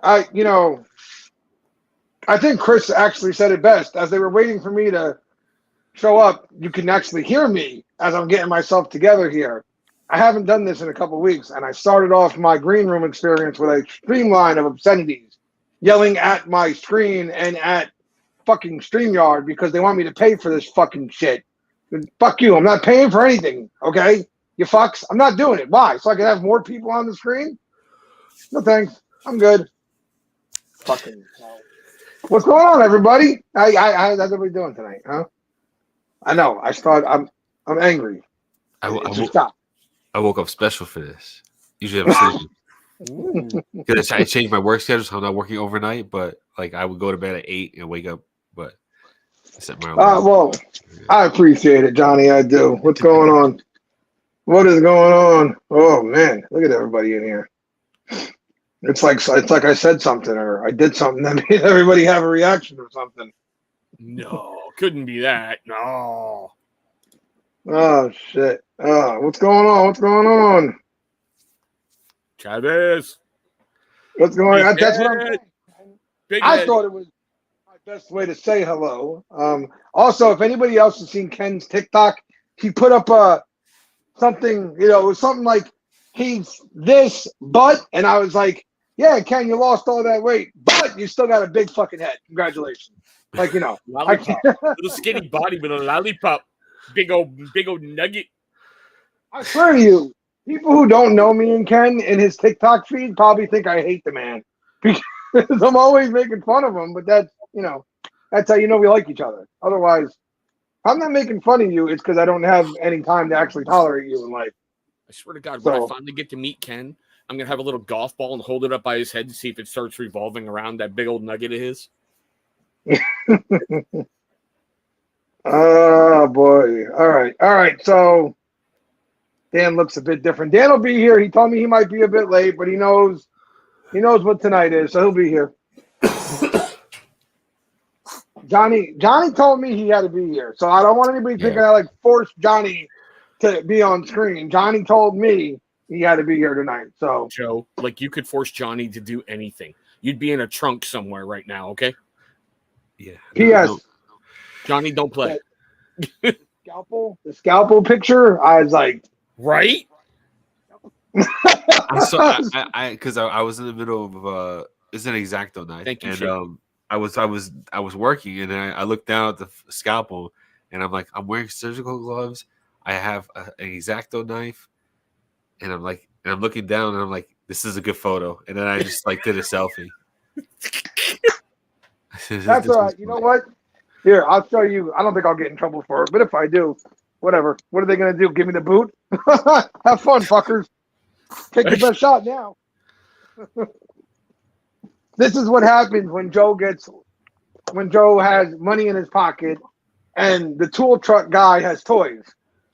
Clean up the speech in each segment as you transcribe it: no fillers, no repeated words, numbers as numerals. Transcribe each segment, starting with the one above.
I think Chris actually said it best. As they were waiting for me to show up, you can actually hear me as I'm getting myself together here. I haven't done this in a couple of weeks, and I started off my green room experience with a streamline of obscenities, yelling at my screen and at fucking StreamYard because they want me to pay for this fucking shit. Fuck you. I'm not paying for anything, okay? You fucks. I'm not doing it. Why? So I can have more people on the screen? No thanks. I'm good. Fucking hell. What's going on, everybody? How's everybody doing tonight, huh? I know. I'm angry. I woke up special for this. Usually I'm sleeping. Because I changed my work schedule, so I'm not working overnight. But like I would go to bed at 8 and wake up. But I set my alarm. Well, I appreciate it, Johnny. I do. What's going on? What is going on? Oh man, look at everybody in here. It's like I said something or I did something that made everybody have a reaction or something. No, couldn't be that. No. Oh shit. What's going on? What's going on? Chavez. What's going on? That's what I'm saying. I thought it was my best way to say hello. Also, if anybody else has seen Ken's TikTok, he put up something, it was something like he's this, but, and I was like, yeah, Ken, you lost all that weight, but you still got a big fucking head. Congratulations. Like, little skinny body with a lollipop. Big old nugget. I swear to you, people who don't know me and Ken in his TikTok feed probably think I hate the man because I'm always making fun of him. But that's how you know we like each other. Otherwise, if I'm not making fun of you, it's because I don't have any time to actually tolerate you in life. I swear to God, when I finally get to meet Ken, I'm gonna have a little golf ball and hold it up by his head to see if it starts revolving around that big old nugget of his. Oh boy! All right. So Dan looks a bit different. Dan will be here. He told me he might be a bit late, but he knows what tonight is, so he'll be here. Johnny told me he had to be here, so I don't want anybody thinking I forced Johnny to be on screen. Johnny told me he had to be here tonight. So Joe, you could force Johnny to do anything. You'd be in a trunk somewhere right now, okay? Yeah. P.S. Johnny, don't play. The scalpel picture. I was like, right. I saw because I was in the middle of it's an X-Acto knife. Thank you, and I was working and then I looked down at the scalpel and I'm like, I'm wearing surgical gloves. I have an X-Acto knife, and I'm looking down and I'm like, this is a good photo. And then I just did a selfie. That's all right. You know what? Here, I'll show you. I don't think I'll get in trouble for it, but if I do, whatever. What are they going to do? Give me the boot? Have fun, fuckers. Take the best shot now. This is what happens when Joe has money in his pocket and the tool truck guy has toys.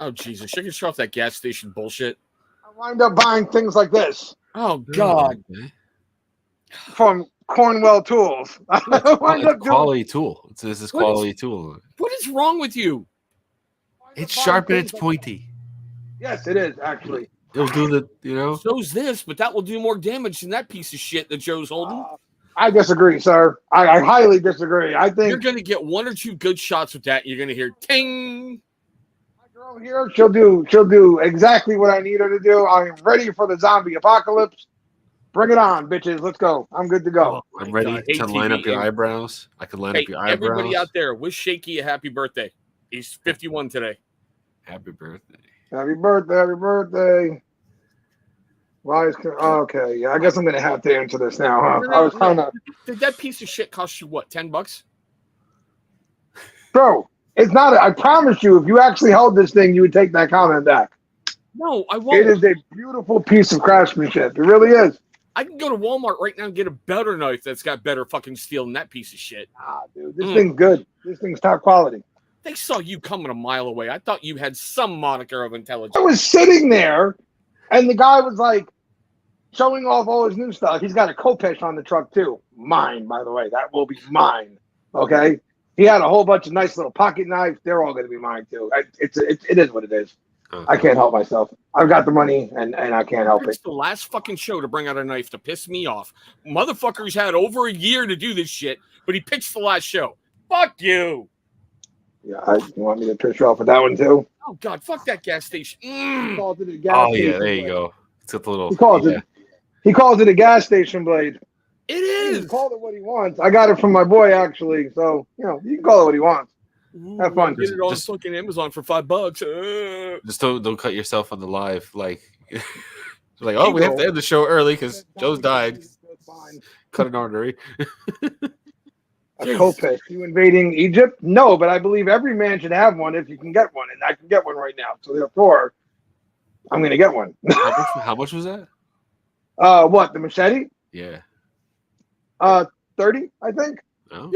Oh, Jesus. Shake your off that gas station bullshit. I wind up buying things like this. Oh, God. From Cornwell Tools. It's quality tool. This is quality tool. What is wrong with you? It's sharp and it's pointy. Yes, it is, actually. It'll do So's this, but that will do more damage than that piece of shit that Joe's holding. I disagree, sir. I highly disagree. I think you're going to get one or two good shots with that. And you're going to hear ting. My girl here, she'll do exactly what I need her to do. I'm ready for the zombie apocalypse. Bring it on, bitches. Let's go. I'm good to go. I'm ready to line up your eyebrows. I can line up your eyebrows. Everybody out there, wish Shaky a happy birthday. He's 51 today. Happy birthday. Happy birthday. Happy birthday. Why is okay? Yeah, I guess I'm gonna have to answer this now, huh? I was trying to. Did that piece of shit cost you what? $10? Bro, it's not. I promise you, if you actually held this thing, you would take that comment back. No, I won't. It is a beautiful piece of craftsmanship. It really is. I can go to Walmart right now and get a better knife that's got better fucking steel than that piece of shit. Ah, dude, this thing's good. This thing's top quality. They saw you coming a mile away. I thought you had some moniker of intelligence. I was sitting there, and the guy was showing off all his new stuff. He's got a Kopesh on the truck too. Mine, by the way. That will be mine. Okay? He had a whole bunch of nice little pocket knives. They're all going to be mine too. It is what it is. I can't help myself. I've got the money, and I can't help it. It's the last fucking show to bring out a knife to piss me off. Motherfucker's had over a year to do this shit, but he picks the last show. Fuck you. Yeah, you want me to piss you off with that one too? Oh God, fuck that gas station. He calls it a gas station yeah, there you blade. go. It's got the little. He calls it a gas station blade. It is. He can call it what he wants. I got it from my boy actually, so you can call it what he wants. Have fun. Get it on fucking Amazon for $5. Just don't cut yourself on the live. Like, we have to end the show early because Joe's died. Cut an artery. A copay. You invading Egypt? No, but I believe every man should have one if you can get one, and I can get one right now. So therefore, I'm going to get one. How much was that? What, the machete? Yeah. 30, I think. Oh.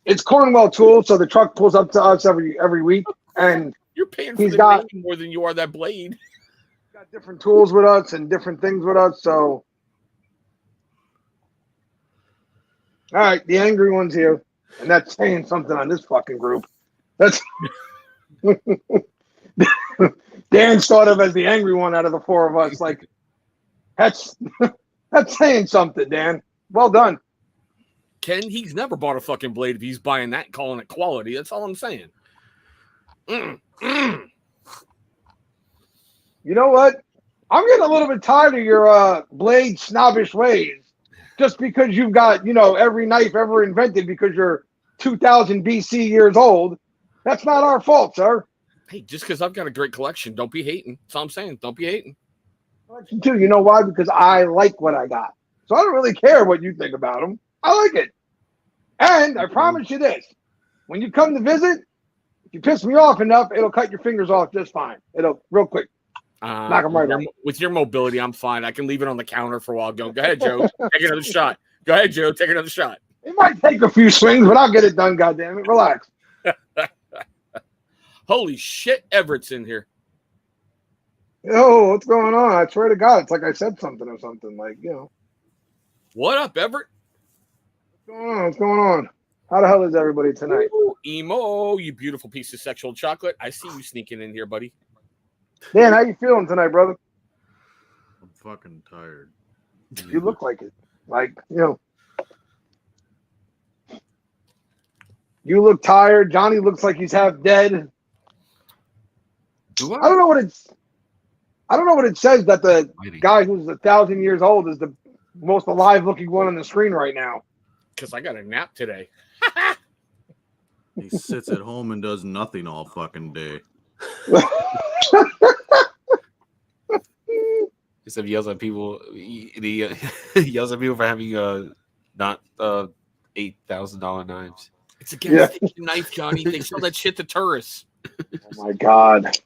It's Cornwell Tool, so the truck pulls up to us every week, and you're paying for the name more than you are that blade. He's got different tools with us and different things with us, so. All right, the angry one's here, and that's saying something on this fucking group. That's Dan's thought of as the angry one out of the four of us. Like, that's saying something, Dan. Well done. Ken, he's never bought a fucking blade if he's buying that and calling it quality. That's all I'm saying. You know what? I'm getting a little bit tired of your blade snobbish ways. Just because you've got, every knife ever invented because you're 2000 BC years old. That's not our fault, sir. Hey, just because I've got a great collection, don't be hating. That's all I'm saying. Don't be hating. Too. You know why? Because I like what I got. So I don't really care what you think about them. I like it. And I promise you this. When you come to visit, if you piss me off enough, it'll cut your fingers off just fine. It'll real quick. Knock them right out. With your mobility, I'm fine. I can leave it on the counter for a while. Go ahead, Joe. Take another shot. Go ahead, Joe. Take another shot. It might take a few swings, but I'll get it done, goddammit. Relax. Holy shit, Everett's in here. Yo, what's going on? I swear to God, it's like I said something or something. What up, Everett? What's going on? How the hell is everybody tonight? Ooh, emo, you beautiful piece of sexual chocolate. I see you sneaking in here, buddy. Dan, how you feeling tonight, brother? I'm fucking tired. You look like it. You look tired. Johnny looks like he's half dead. I don't know what it says that the guy who's 1,000 years old is the most alive looking one on the screen right now. Because I got a nap today. He sits at home and does nothing all fucking day. Except he yells at people. He yells at people for having not $8,000 knives. It's a gas station knife, Johnny. They sell that shit to tourists. Oh my God.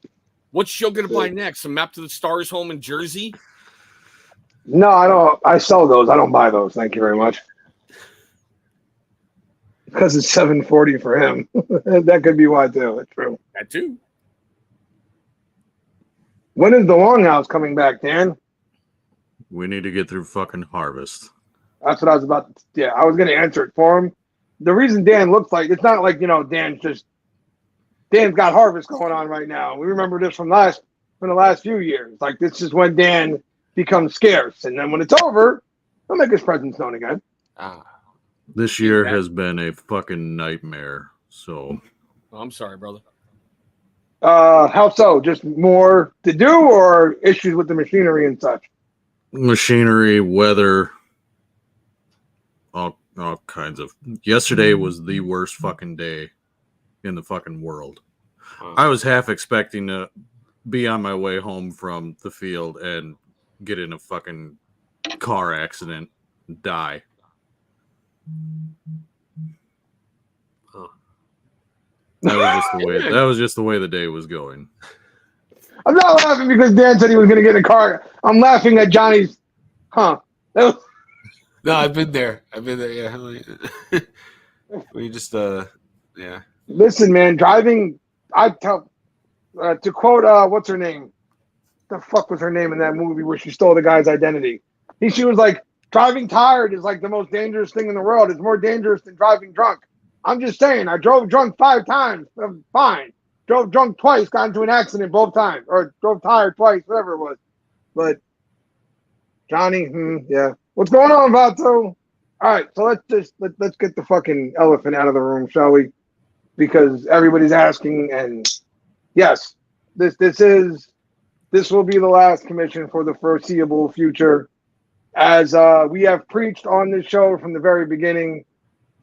What's Joe gonna buy next? A map to the Stars home in Jersey? No, I don't. I sell those. I don't buy those. Thank you very much. Because it's $740 for him. That could be why too. That's true. That too. When is the Longhouse coming back, Dan? We need to get through fucking harvest. That's what I was about to. Yeah, I was going to answer it for him. The reason Dan looks like it's not like Dan's got harvest going on right now. We remember this from the last few years. Like this is when Dan becomes scarce, and then when it's over, he'll make his presence known again. This year has been a fucking nightmare. So, I'm sorry, brother. How so? Just more to do, or issues with the machinery and such? Machinery, weather, all kinds of. Yesterday was the worst fucking day in the fucking world. I was half expecting to be on my way home from the field and get in a fucking car accident and die. That was just the way the day was going. I'm not laughing because Dan said he was going to get in a car. I'm laughing at Johnny's. No, I've been there. Yeah. We just yeah. Listen, man, driving. I tell to quote what's her name? The fuck was her name in that movie where she stole the guy's identity? She was like, driving tired is like the most dangerous thing in the world. It's more dangerous than driving drunk. I'm just saying, I drove drunk 5 times. I'm fine. Drove drunk twice, got into an accident both times, or drove tired twice, whatever it was. But Johnny, yeah. What's going on, Vato? All right, so let's get the fucking elephant out of the room, shall we? Because everybody's asking, and yes, this will be the last commission for the foreseeable future. As we have preached on this show from the very beginning,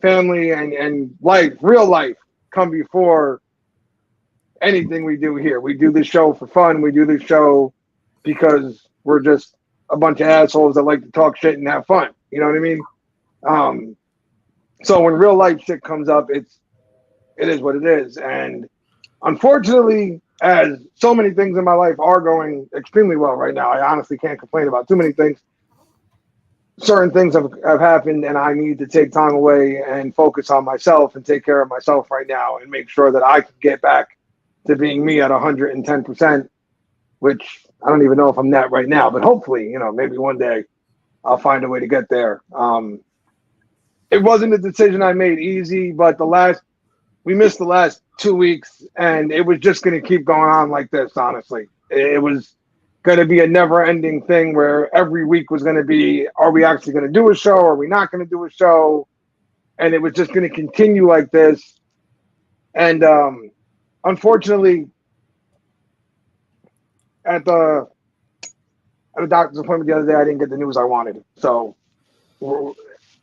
family and life, real life, come before anything we do here. We do this show for fun. We do this show because we're just a bunch of assholes that like to talk shit and have fun. You know what I mean? So when real life shit comes up, it is what it is. And unfortunately, as so many things in my life are going extremely well right now, I honestly can't complain about too many things. Certain things have happened, and I need to take time away and focus on myself and take care of myself right now and make sure that I can get back to being me at 110%, which I don't even know if I'm that right now, but hopefully, maybe one day I'll find a way to get there. It wasn't a decision I made easy, but we missed the last 2 weeks, and it was just going to keep going on like this, honestly. It was going to be a never-ending thing where every week was going to be, are we actually going to do a show? Are we not going to do a show? And it was just going to continue like this. And unfortunately, at the doctor's appointment the other day, I didn't get the news I wanted. So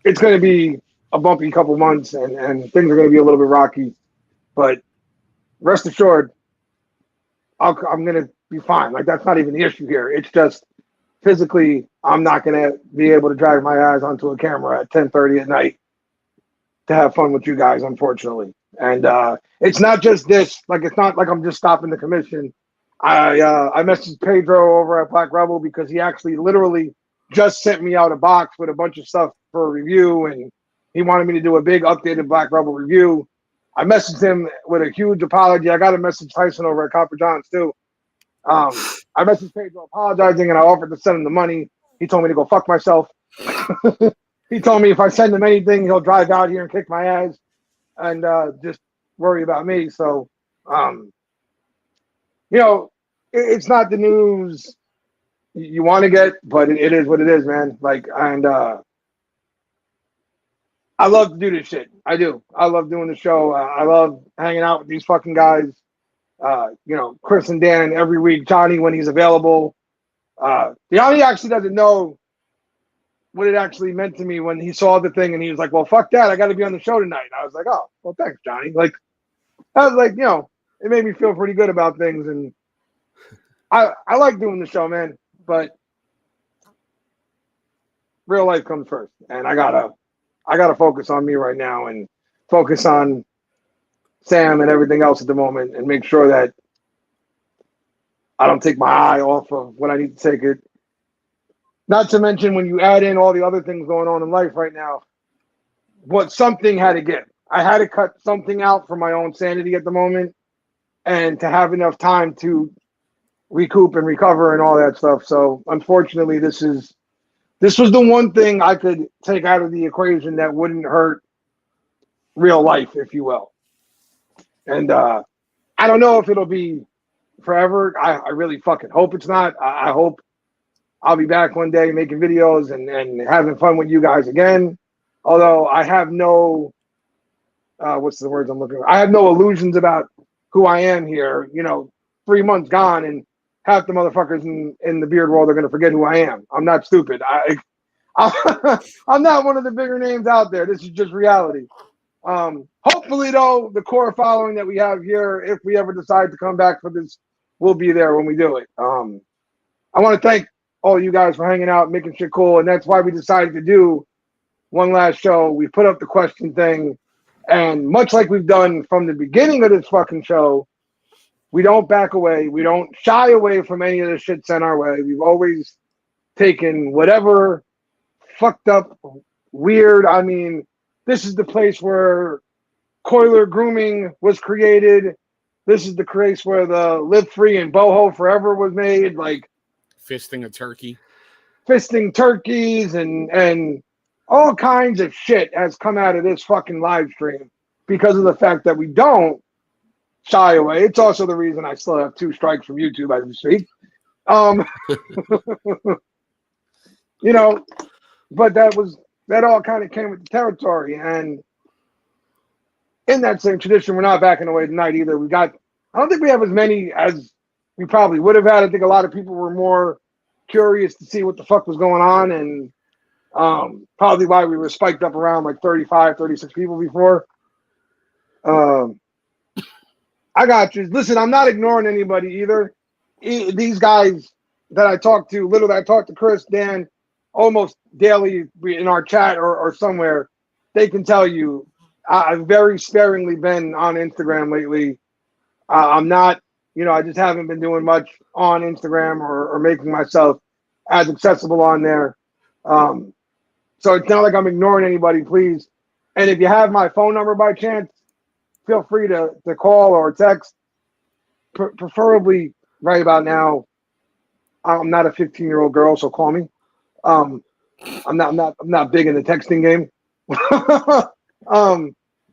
it's going to be a bumpy couple months, and things are going to be a little bit rocky. But rest assured, I'm going to be fine. Like, that's not even the issue here. It's just physically, I'm not going to be able to drag my eyes onto a camera at 10:30 at night to have fun with you guys, unfortunately. And it's not just this. Like, it's not like I'm just stopping the commission. I messaged Pedro over at Black Rebel because he actually literally just sent me out a box with a bunch of stuff for a review, and he wanted me to do a big updated Black Rebel review. I messaged him with a huge apology. I got to message Tyson over at Copper Johns too. I messaged Pedro apologizing, and I offered to send him the money. He told me to go fuck myself. He told me if I send him anything, he'll drive out here and kick my ass and just worry about me. So, it's not the news you want to get, but it is what it is, man. Like, and I love to do this shit. I do. I love doing the show. I love hanging out with these fucking guys. Chris and Dan every week. Johnny when he's available. Johnny actually doesn't know what it actually meant to me when he saw the thing and he was like, "Well, fuck that. I got to be on the show tonight." And I was like, "Oh, well, thanks, Johnny." Like, I was like, it made me feel pretty good about things, and I like doing the show, man. But real life comes first, and I gotta focus on me right now and focus on Sam and everything else at the moment, and make sure that I don't take my eye off of what I need to take it. Not to mention when you add in all the other things going on in life right now, something had to give. I had to cut something out for my own sanity at the moment, and to have enough time to recoup and recover and all that stuff. So unfortunately, this was the one thing I could take out of the equation that wouldn't hurt real life, if you will. And I don't know if it'll be forever. I really fucking hope it's not. I hope I'll be back one day making videos and having fun with you guys again. Although I have no, what's the words I'm looking for? I have no illusions about who I am here. 3 months gone, and half the motherfuckers in the beard world are going to forget who I am. I'm not stupid. I'm not one of the bigger names out there. This is just reality. Hopefully, though, the core following that we have here, if we ever decide to come back for this, will be there when we do it. I want to thank all you guys for hanging out, making shit cool, and that's why we decided to do one last show. We put up the question thing, and much like we've done from the beginning of this fucking show, we don't back away. We don't shy away from any of the shit sent our way. We've always taken whatever fucked up, weird. I mean, this is the place where Coiler grooming was created. This is the place where the Live Free and Boho Forever was made. Like, fisting a turkey. fisting turkeys and all kinds of shit has come out of this fucking live stream because of the fact that we don't shy away. It's also the reason I still have 2 strikes from YouTube as we speak. You know, but that all kind of came with the territory. And in that same tradition, we're not backing away tonight either. I don't think we have as many as we probably would have had. I think a lot of people were more curious to see what the fuck was going on, and probably why we were spiked up around like 35, 36 people before. I got you. Listen, I'm not ignoring anybody either. These guys that I talk to, literally, I talk to Chris, Dan, almost daily in our chat or somewhere. They can tell you I've very sparingly been on Instagram lately. I'm not, I just haven't been doing much on Instagram or making myself as accessible on there. So it's not like I'm ignoring anybody, please. And if you have my phone number by chance, feel free to call or text. Preferably right about now. I'm not a 15-year-old girl, so call me. I'm not big in the texting game.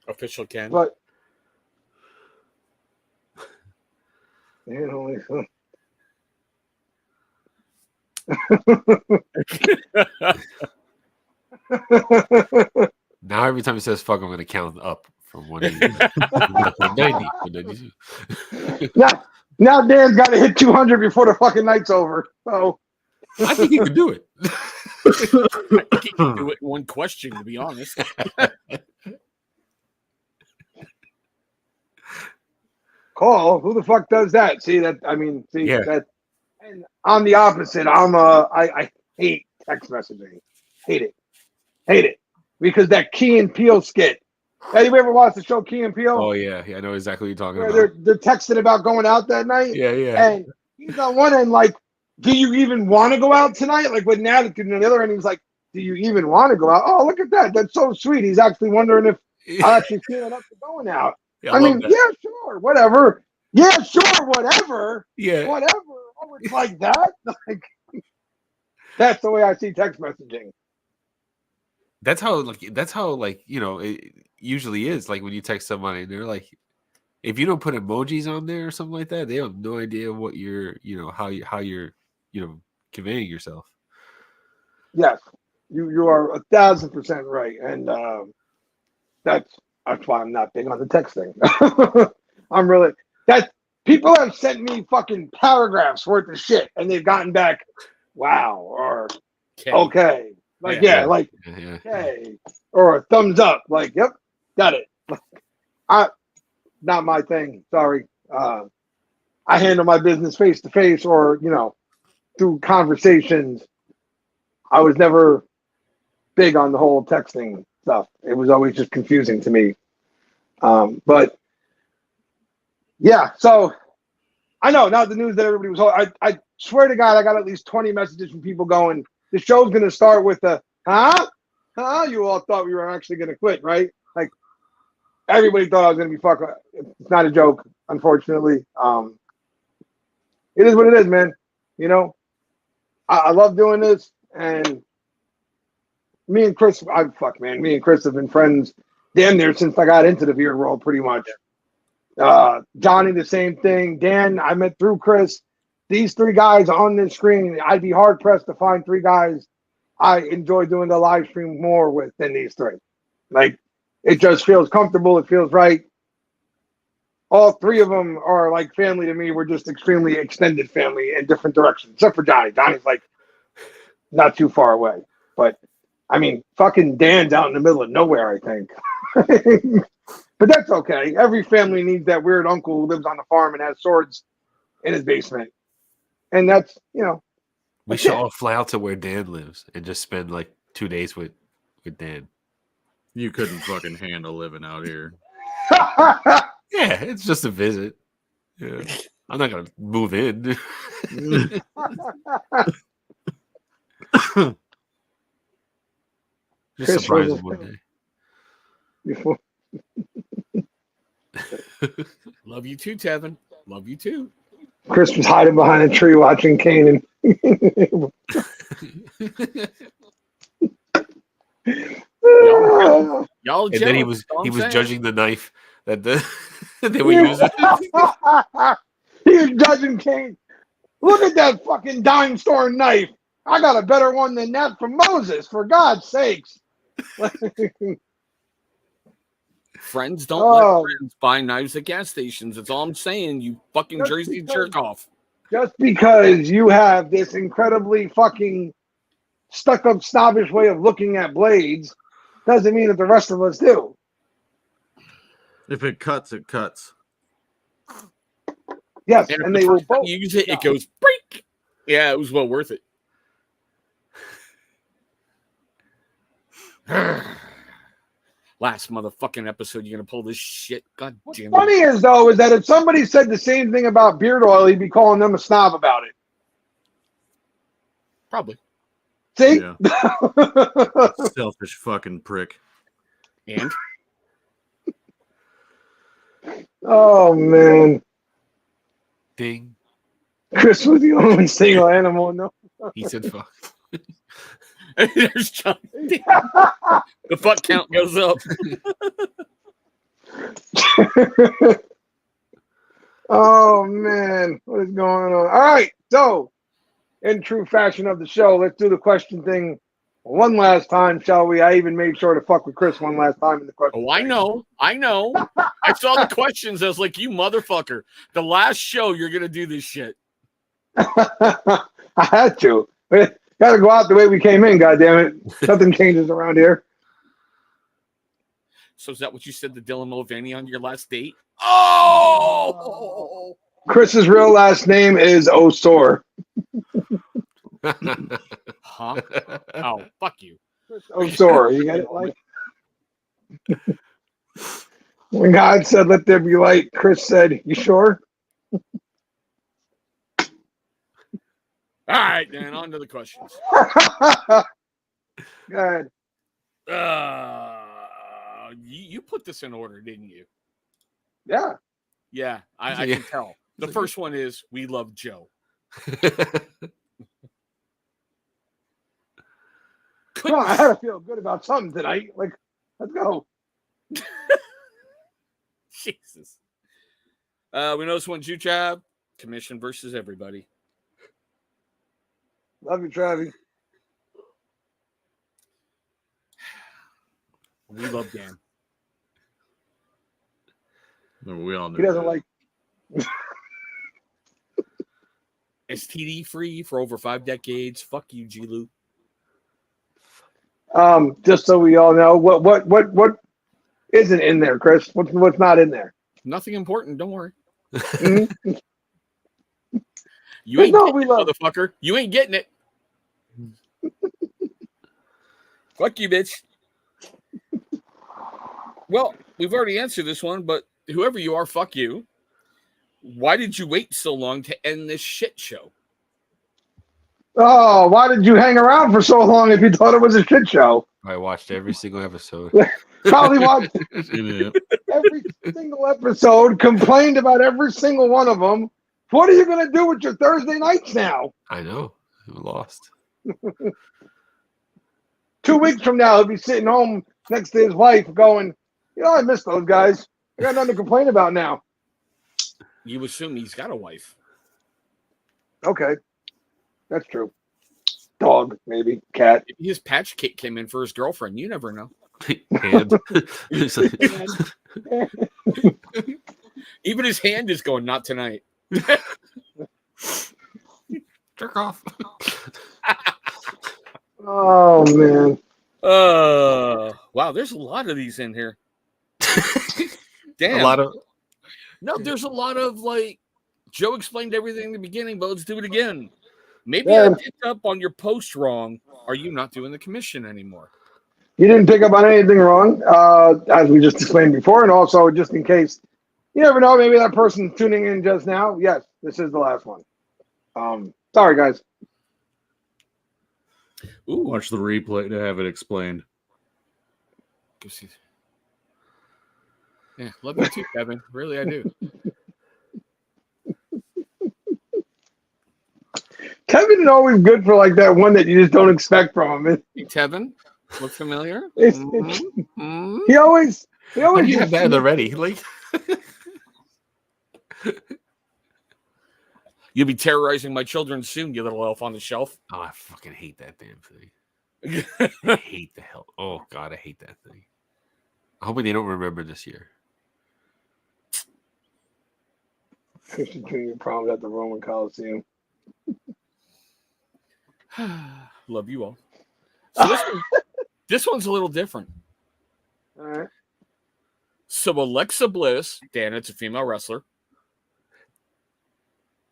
Official Ken. But now every time he says fuck, I'm gonna count up from 190. Now Dan's got to hit 200 before the fucking night's over. So I think he could do it. I think he can do it in one question, to be honest. Call. Who the fuck does that? Yeah. That. And I'm the opposite. I hate text messaging. Hate it. Because that Key and Peele skit. Anybody ever watched the show Key and Peele? Oh yeah, I know exactly what you're talking Where about. they're texting about going out that night. Yeah. And he's on one end like, do you even want to go out tonight? Like with an attitude. And on the other end, he's like, do you even want to go out? Oh, look at that. That's so sweet. He's actually wondering if I'll actually feeling up to going out. Yeah, I mean, yeah, sure, whatever. Yeah, sure, whatever. Yeah. Whatever. Oh, it's like that? Like, that's the way I see text messaging. That's how it usually is. Like when you text somebody, they're like, if you don't put emojis on there or something like that, they have no idea what you're, how you're, conveying yourself. Yes, you are 1,000% right, and that's why I'm not big on the texting. I'm really people have sent me fucking paragraphs worth of shit, and they've gotten back, wow, or okay. Like, okay. Or a thumbs up. Like, yep, got it. Not my thing. Sorry. I handle my business face to face or, through conversations. I was never big on the whole texting stuff. It was always just confusing to me. But yeah, so I know not the news that everybody was. I swear to God, I got at least 20 messages from people going, the show's going to start with the, huh? You all thought we were actually going to quit, right? Like, everybody thought I was going to be fucking. It's not a joke, unfortunately. It is what it is, man. I love doing this, and me and Chris have been friends damn near since I got into the beard world, pretty much. Johnny, the same thing. Dan, I met through Chris. These 3 guys on this screen, I'd be hard pressed to find 3 guys I enjoy doing the live stream more with than these 3. Like, it just feels comfortable. It feels right. All 3 of them are like family to me. We're just extremely extended family in different directions, except for Johnny. Johnny's like not too far away. But I mean, fucking Dan's out in the middle of nowhere, I think. But that's okay. Every family needs that weird uncle who lives on the farm and has swords in his basement. And that's, we should all fly out to where Dan lives and just spend like 2 days with Dan. You couldn't fucking handle living out here. Yeah, it's just a visit. Yeah. I'm not gonna move in. Just surprise him one day. Love you too, Tevin. Love you too. Chris was hiding behind a tree watching Kanan. Y'all And then he was judging the knife that they were using. He was judging King. Look at that fucking dime store knife. I got a better one than that from Moses, for God's sakes. Friends don't let friends buy knives at gas stations. That's all I'm saying, you fucking Jersey jerk off. Just because you have this incredibly fucking stuck-up snobbish way of looking at blades doesn't mean that the rest of us do. If it cuts, it cuts. Yes, and they will both use it. It goes break. Yeah, it was well worth it. Last motherfucking episode, you're gonna pull this shit. God damn it. What's funny is that if somebody said the same thing about beard oil, he'd be calling them a snob about it. Probably. See? Yeah. Selfish fucking prick. And oh man. Ding. Chris was the only single animal. No. He said fuck. there's John. The fuck count goes up. Oh man, what is going on? All right, so in true fashion of the show, let's do the question thing one last time, shall we? I even made sure to fuck with Chris one last time in the question. Oh, I know. I saw the questions. I was like, you motherfucker. The last show, you're going to do this shit. I had to. Got to go out the way we came in, goddammit. Nothing changes around here. So is that what you said to Dylan Mulvaney on your last date? Oh! Chris's real last name is Osor. Huh? Oh, fuck you. Osor. You got it? Like when God said, "Let there be light," Chris said, "You sure?" All right, then, on to the questions. Good. You put this in order, didn't you? Yeah. Yeah, I can tell. The first one is, we love Joe. Come on, I had to feel good about something tonight. Like, let's go. Jesus. We know this one's you, Chab. Commission versus everybody. Love you, Travi. We love Dan. No, we all know He doesn't that. like. STD free for over 5 decades. Fuck you, G-Lou. Just so we all know, what isn't in there, Chris? What's not in there? Nothing important. Don't worry. Mm-hmm. You ain't getting it, motherfucker. You ain't getting it. Fuck you, bitch. Well, we've already answered this one, but whoever you are, fuck you. Why did you wait so long to end this shit show? Oh, why did you hang around for so long if you thought it was a shit show? I watched every single episode. Probably watched every single episode, complained about every single one of them. What are you going to do with your Thursday nights now? I know. I'm lost. 2 weeks from now, he'll be sitting home next to his wife going, I miss those guys. I got nothing to complain about now. You assume he's got a wife. Okay. That's true. Dog, maybe. Cat. Maybe his patch kit came in for his girlfriend. You never know. Hand. Even his hand is going, not tonight. Jerk off. Oh, man. Wow, there's a lot of these in here. Damn. A lot of. No, there's a lot of, like, Joe explained everything in the beginning, but let's do it again. Maybe I picked up on your post wrong. Are you not doing the commission anymore? You didn't pick up on anything wrong, as we just explained before, and also just in case, you never know, maybe that person's tuning in just now. Yes, this is the last one. Sorry, guys. Ooh. Watch the replay to have it explained. Go see. Yeah, love you too, Kevin. Really, I do. Kevin is always good for like that one that you just don't expect from him. Hey, Tevin, look familiar? He always How do you have that already? Like, You'll be terrorizing my children soon, you little elf on the shelf. oh, I fucking hate that damn thing. I hate the hell. Oh God, I hate that thing. I'm hoping they don't remember this year. Christian Jr. prom at the Roman Coliseum. Love you all. So this one's a little different. All right. So Alexa Bliss, Dan, it's a female wrestler,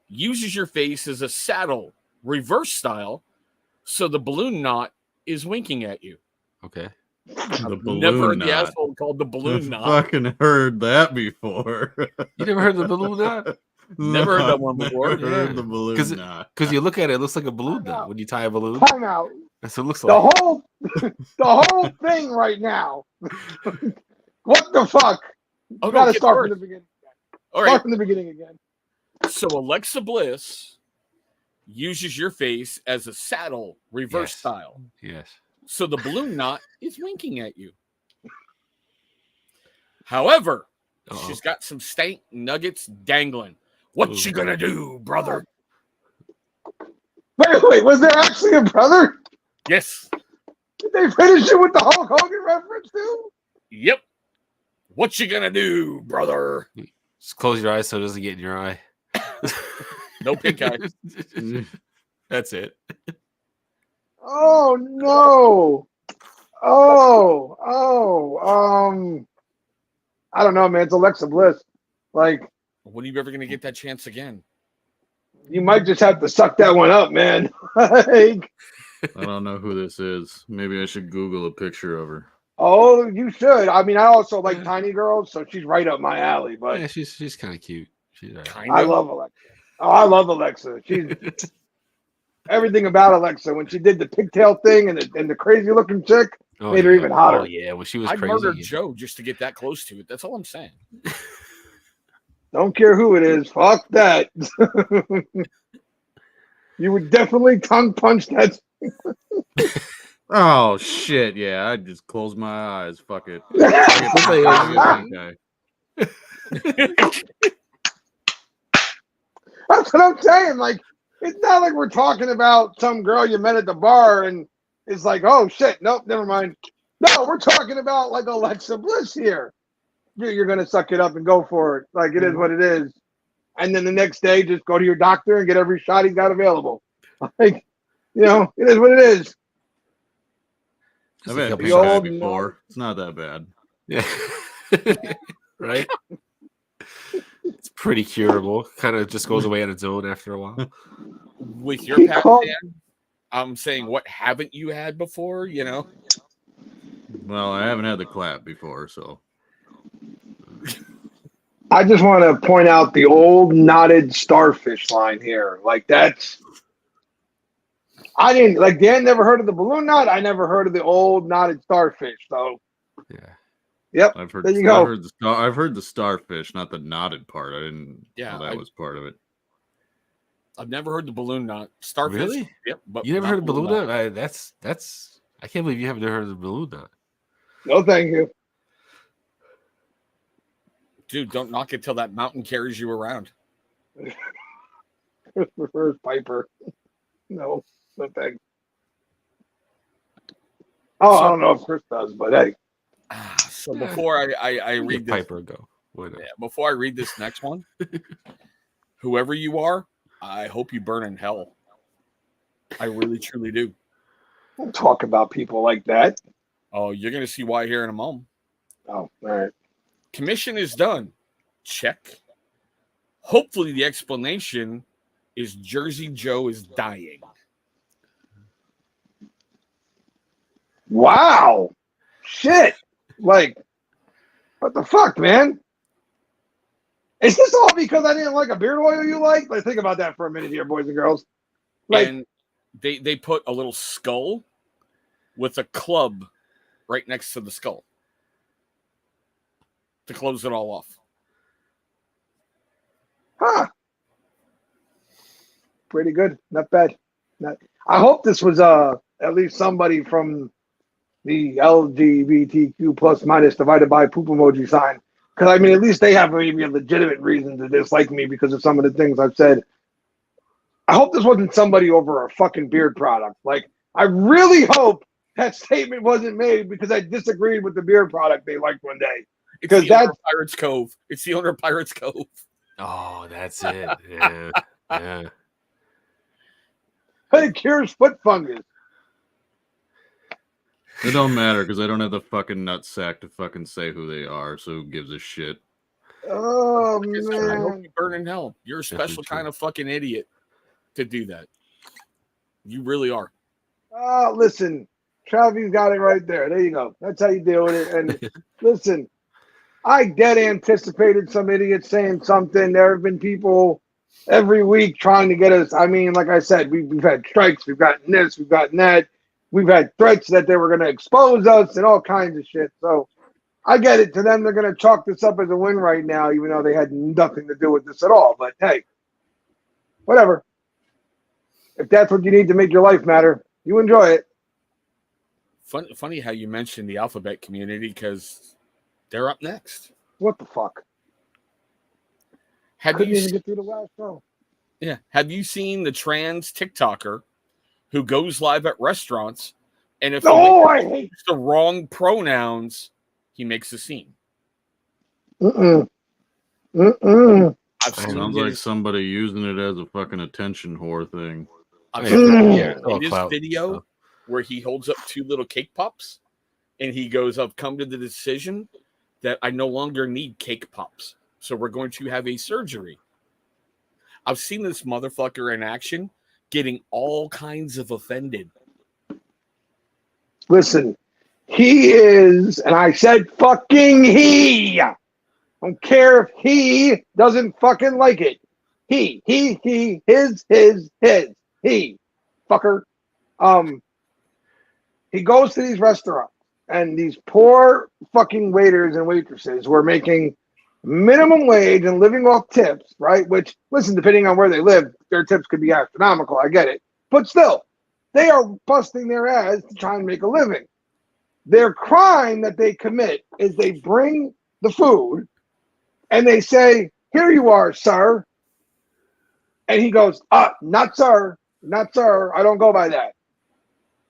uses your face as a saddle, reverse style, so the balloon knot is winking at you. Okay. The I've never heard balloon the knot. asshole called the balloon knot. Fucking heard that before. You never heard the balloon knot? Never heard that one I've before. never heard Yeah. the balloon knot. Because you look at it, it looks like a balloon knot when you tie a balloon. Time out. That's what it looks The like. whole thing right now. What the fuck? Oh, You no, gotta get start worse. from the beginning. All Start right. from the beginning again. So Alexa Bliss uses your face as a saddle, reverse Yes. style. Yes. So the balloon knot is winking at you. However, Uh-oh. she's got some stank nuggets dangling. What you gonna do, brother? Wait, was there actually a brother? Yes. Did they finish it with the Hulk Hogan reference too? Yep. What you gonna do, brother? Just close your eyes so it doesn't get in your eye. No pink eye. That's it. Oh no. I don't know, man. It's Alexa Bliss. Like, When are you ever gonna get that chance again? you might just have to suck that one up, man. Like, I don't know who this is. Maybe I should Google a picture of her. oh, you should. I mean, I also like tiny girls, so she's right up my alley. But Yeah, she's kind of cute. She's all right. Kind I of. love Alexa. Oh, I love Alexa. She's everything about Alexa. When she did the pigtail thing and the crazy looking chick, made her even hotter. Oh yeah, when she was I'd crazy. murder Joe just to get that close to it. That's all I'm saying. Don't care who it is. Fuck that. You would definitely tongue punch that. Oh shit! Yeah, I just closed my eyes. Fuck it. That's what I'm saying. Like, it's not like we're talking about some girl you met at the bar and it's like, oh shit, nope, never mind. No, we're talking about like Alexa Bliss here. You're gonna suck it up and go for it. Like, it is what it is. And then the next day, just go to your doctor and get every shot he's got available. Like, you know, it is what it is. I've had The pink old eye man. before. It's not that bad. Yeah. Right? It's pretty curable. Kind of just goes away on its own after a while. With your past, Dan, I'm saying, what haven't you had before? You know, Well, I haven't had the clap before, so I just want to point out the old knotted starfish line here. Like, that's. I didn't, like, Dan never heard of the balloon knot. I never heard of the old knotted starfish. So, Yeah. yep. I've heard. There you go. I've heard the starfish, not the knotted part. I didn't Yeah, know that was part of it. I've never heard the balloon knot. Starfish. Really? Yep. But You never not heard of balloon knot? That's. I can't believe you haven't heard of the balloon knot. No, thank you. Dude, don't knock it till that mountain carries you around. Christopher Piper. No thanks. Oh, I don't know if Chris does, but hey. So before I read this, Piper go. Why not? yeah, before I read this next one, whoever you are, I hope you burn in hell. I really truly do. Don't talk about people like that. Oh, you're gonna see why here in a moment. Oh, all right. Commission is done. Check. Hopefully the explanation is Jersey Joe is dying. Wow. Shit. Like, what the fuck, man? Is this all because I didn't like a beard oil you like? Like, think about that for a minute here, boys and girls. Like, And they put a little skull with a club right next to the skull to close it all off. huh. Pretty good. Not bad. I hope this was at least somebody from the LGBTQ plus minus divided by poop emoji sign. Because I mean, at least they have maybe a legitimate reason to dislike me because of some of the things I've said. I hope this wasn't somebody over a fucking beard product. Like, I really hope that statement wasn't made because I disagreed with the beard product they liked one day. Because that's Pirates Cove. It's the owner of Pirates Cove. Oh, that's it. Yeah. Yeah. But it cures foot fungus. It don't matter because I don't have the fucking nutsack to fucking say who they are, so who gives a shit? Oh, I hope man. you burn in hell. You're a special kind of fucking idiot to do that. You really are. Oh, listen. Travis got it right there. There you go. That's how you deal with it. And listen, I dead anticipated some idiot saying something. There have been people every week trying to get us. I mean, like I said, we've had strikes, we've gotten this, we've gotten that. We've had threats that they were going to expose us and all kinds of shit. So I get it. To them, they're going to chalk this up as a win right now, even though they had nothing to do with this at all. But hey, whatever. If that's what you need to make your life matter, you enjoy it. Funny how you mentioned the alphabet community because they're up next. What the fuck? Have Couldn't you even get through the last show. Yeah. Have you seen the trans TikToker who goes live at restaurants and if I hate the wrong pronouns, he makes a scene? I've Sounds like somebody using it as a fucking attention whore thing. I've seen Oh, this clout. video where he holds up 2 little cake pops and he goes, I've come to the decision that I no longer need cake pops. So we're going to have a surgery. I've seen this motherfucker in action getting all kinds of offended. Listen, he is, and I said fucking he. I don't care if he doesn't fucking like it. He, his, he, fucker. He goes to these restaurants, and these poor fucking waiters and waitresses were making minimum wage and living off tips, right? Which, listen, depending on where they live, their tips could be astronomical. I get it. But still, they are busting their ass to try and make a living. Their crime that they commit is they bring the food and they say, here you are, sir. And he goes, not sir, not sir. I don't go by that.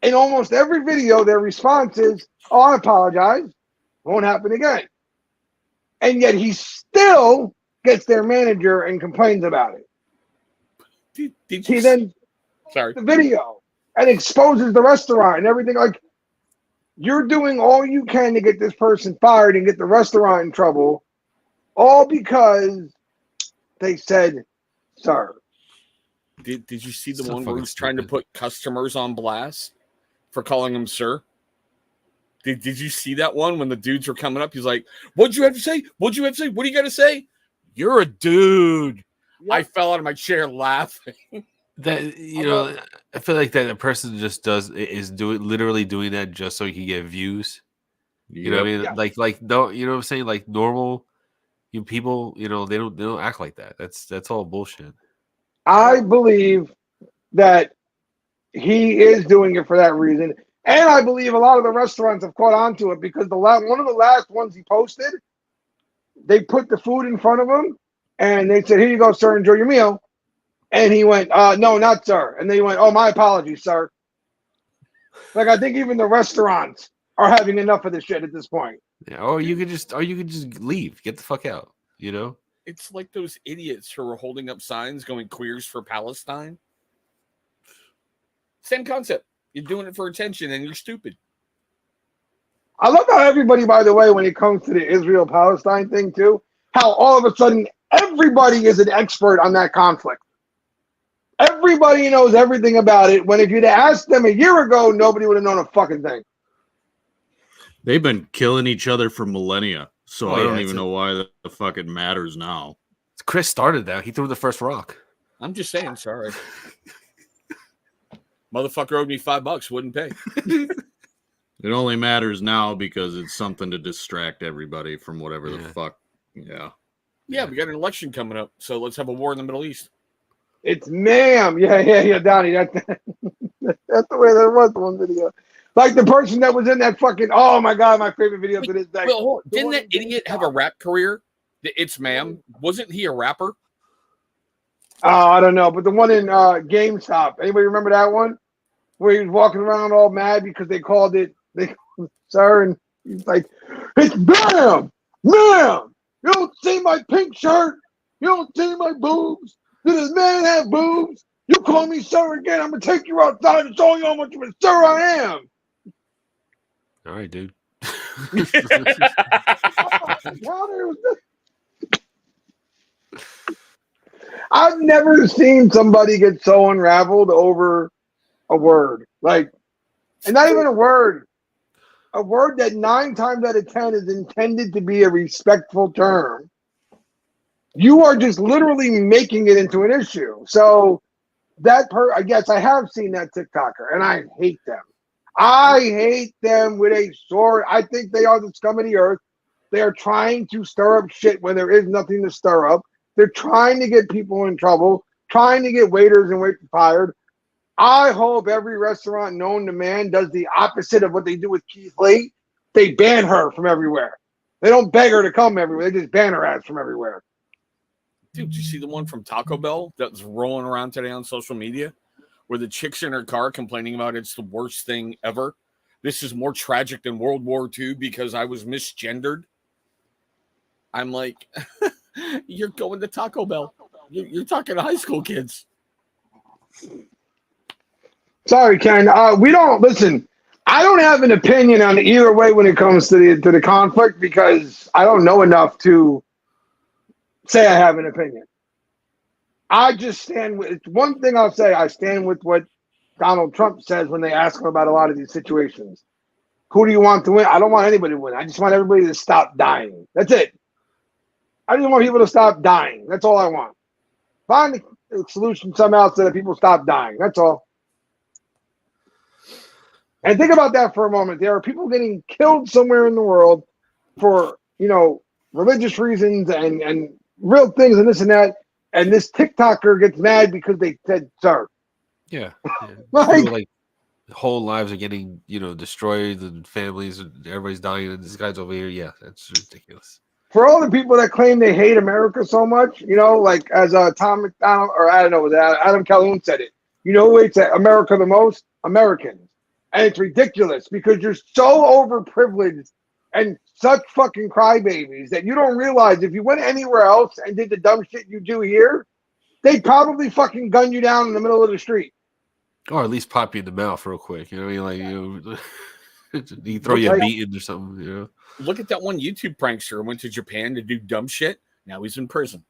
In almost every video, their response is, oh, I apologize. Won't happen again. And yet he still gets their manager and complains about it. Did He you then sorry the video and exposes the restaurant and everything. Like, you're doing all you can to get this person fired and get the restaurant in trouble, all because they said, sir. Did you see the So one where fucking he's trying to stupid. put customers on blast for calling him sir? Did you see that one when the dudes were coming up? He's like, what'd you have to say? What'd you have to say? What do you got to say? You're a dude. Yep. I fell out of my chair laughing. That I feel like that a person just literally doing that just so he can get views. You know what I mean? Yeah. Like no, you know what I'm saying? Like normal people, they don't act like that. That's all bullshit. I believe that he is doing it for that reason. And I believe a lot of the restaurants have caught on to it because one of the last ones he posted, they put the food in front of him and they said, here you go, sir, enjoy your meal. And he went, no, not sir. And then he went, oh, my apologies, sir. Like, I think even the restaurants are having enough of this shit at this point. Yeah, or you could just leave, get the fuck out. It's like those idiots who are holding up signs going queers for Palestine. Same concept. You're doing it for attention and you're stupid. I love how everybody, by the way, when it comes to the Israel-Palestine thing too, how all of a sudden everybody is an expert on that conflict. Everybody knows everything about it, when if you'd asked them a year ago, nobody would have known a fucking thing. They've been killing each other for millennia, so Oh, I yeah, don't even know why the fuck it matters now. Chris started that. He threw the first rock. I'm just saying, sorry. Motherfucker owed me $5, wouldn't pay. It only matters now because it's something to distract everybody from whatever the Yeah. fuck. Yeah. Yeah, we got an election coming up, so let's have a war in the Middle East. It's ma'am. Yeah, Donnie. That's the way there was one video. Like the person that was in that fucking. Oh my god, my favorite video to this day. Well, didn't that idiot have a rap career? It's ma'am. Wasn't he a rapper? Oh, I don't know, but the one in GameStop. Anybody remember that one? Where he was walking around all mad because they called it, sir, and he's like, "It's ma'am. You don't see my pink shirt. You don't see my boobs. Does this man have boobs? You call me sir again, I'm gonna take you outside and show you how much of a sir I am." All right, dude. I've never seen somebody get so unraveled over a word. Like, and not even a word that 9 times out of 10 is intended to be a respectful term. You are just literally making it into an issue. So I guess I have seen that TikToker, and I hate them. I hate them with a sword. I think they are the scum of the earth. They are trying to stir up shit when there is nothing to stir up. They're trying to get people in trouble, trying to get waiters and waiters fired. I hope every restaurant known to man does the opposite of what they do with Keith Lee. They ban her from everywhere. They don't beg her to come everywhere. They just ban her ass from everywhere. Dude, did you see the one from Taco Bell that was rolling around today on social media where the chick's in her car complaining about it's the worst thing ever? This is more tragic than World War II because I was misgendered. I'm like, you're going to Taco Bell. You're talking to high school kids. Sorry, Ken. We don't listen. I don't have an opinion on either way when it comes to the conflict because I don't know enough to say I have an opinion. I just stand with one thing I'll say. I stand with what Donald Trump says when they ask him about a lot of these situations. Who do you want to win? I don't want anybody to win. I just want everybody to stop dying. That's it. I just want people to stop dying. That's all I want. Find the solution somehow so that people stop dying. That's all. And think about that for a moment. There are people getting killed somewhere in the world for, religious reasons and real things and this and that. And this TikToker gets mad because they said, sir. Yeah. Like whole lives are getting, destroyed and families, everybody's dying. And this guy's over here. Yeah, that's ridiculous. For all the people that claim they hate America so much, like as Tom McDonald, or I don't know, was Adam Calhoun said it. You know who hates America the most? Americans. And it's ridiculous because you're so overprivileged and such fucking crybabies that you don't realize if you went anywhere else and did the dumb shit you do here, they'd probably fucking gun you down in the middle of the street. Or at least pop you in the mouth real quick. You know what I mean? You throw you a beating or something, Look at that one YouTube prankster who went to Japan to do dumb shit. Now he's in prison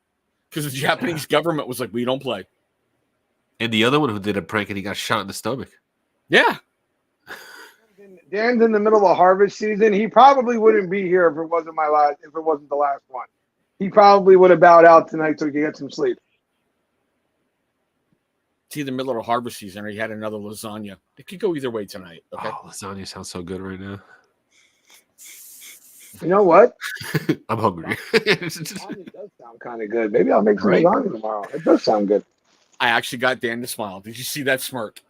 because the Japanese government was like, we don't play. And the other one who did a prank and he got shot in the stomach. Yeah. Dan's in the middle of harvest season. He probably wouldn't be here if it wasn't the last one. He probably would have bowed out tonight so he could get some sleep. It's either middle of harvest season or he had another lasagna. It could go either way tonight. Okay. Oh, lasagna sounds so good right now. You know what? I'm hungry. Lasagna does sound kind of good. Maybe I'll make some lasagna tomorrow. It does sound good. I actually got Dan to smile. Did you see that smirk?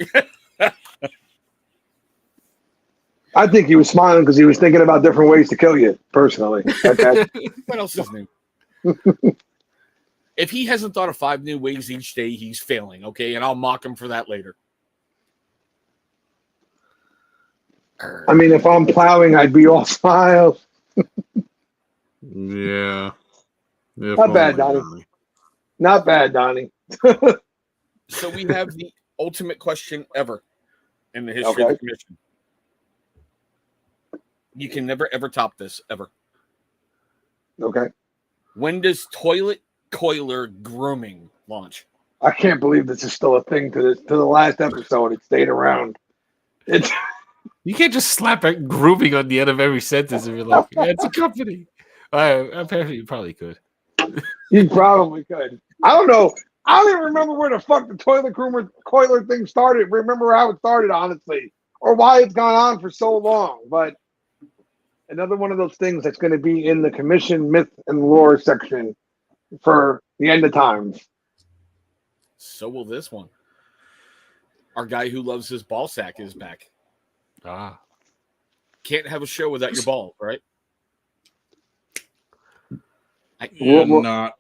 I think he was smiling because he was thinking about different ways to kill you, personally. Okay. What else is new? If he hasn't thought of 5 new ways each day, he's failing, okay? And I'll mock him for that later. I mean, if I'm plowing, I'd be all smiles. Yeah. Not bad, Donnie. Not bad, Donnie. So we have the ultimate question ever in the history of the commission. You can never, ever top this, ever. Okay. When does toilet coiler grooming launch? I can't believe this is still a thing to the last episode. It stayed around. It's You can't just slap a grooming on the end of every sentence and be like, it's a company. Apparently, you probably could. You probably could. I don't know. I don't even remember where the fuck the toilet coiler thing started. Remember how it started, honestly, or why it's gone on for so long. But another one of those things that's going to be in the commission myth and lore section for the end of times. So will this one. Our guy who loves his ball sack is back. Ah. Can't have a show without your ball, right? Wow.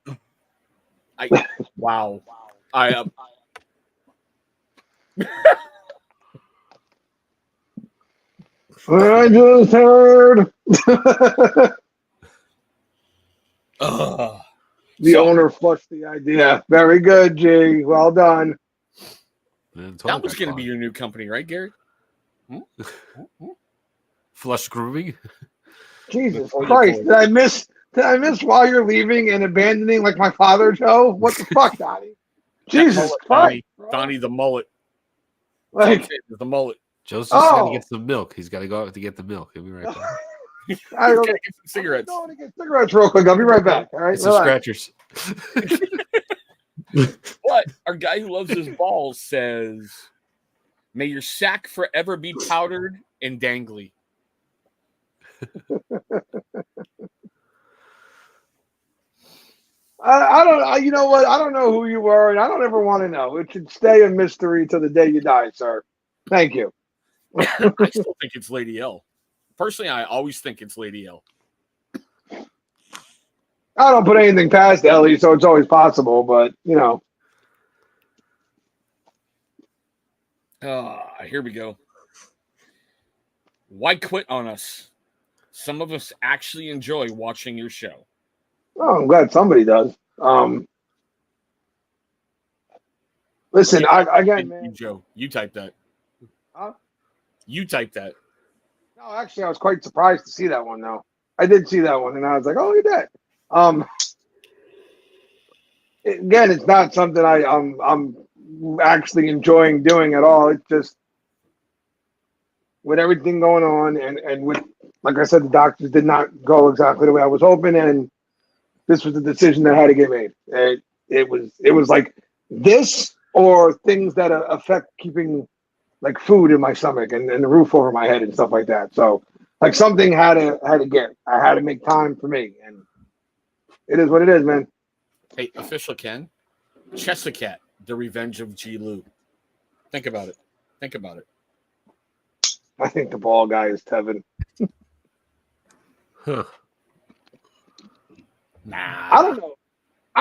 I just heard. The owner flushed the idea. Very good, G. Well done. That was going to be your new company, right, Gary? Flush grooming. Jesus Christ! Did I miss while you're leaving and abandoning like my father, Joe? What the fuck, Donnie? Jesus Christ, Donnie the mullet. Like the mullet. Joe's just got to get some milk. He's got to go out to get the milk. He'll be right back. I gotta get some cigarettes. I'm going to get cigarettes real quick. I'll be right back. All right, Some scratchers. But our guy who loves his balls says, "May your sack forever be powdered and dangly." I don't. You know what? I don't know who you were, and I don't ever want to know. It should stay a mystery till the day you die, sir. Thank you. I still think it's Lady L. Personally, I always think it's Lady L. I don't put anything past Ellie, so it's always possible. But you know, here we go. Why quit on us? Some of us actually enjoy watching your show. oh, I'm glad somebody does. Listen, again, man. Joe, you typed that. Huh? You typed that. No, actually, I was quite surprised to see that one. Though I did see that one, and I was like, "Oh, look at that." Again, it's not something I'm actually enjoying doing at all. It's just with everything going on, and with, like I said, the doctors did not go exactly the way I was hoping, and this was the decision that had to get made. It was like this or things that affect keeping like food in my stomach and the roof over my head and stuff like that. So like something had to get. I had to make time for me, and it is what it is, man. Hey, official Ken, Chessacat, The Revenge of G. Lou. Think about it. Think about it. I think the ball guy is Tevin. Huh. Nah. I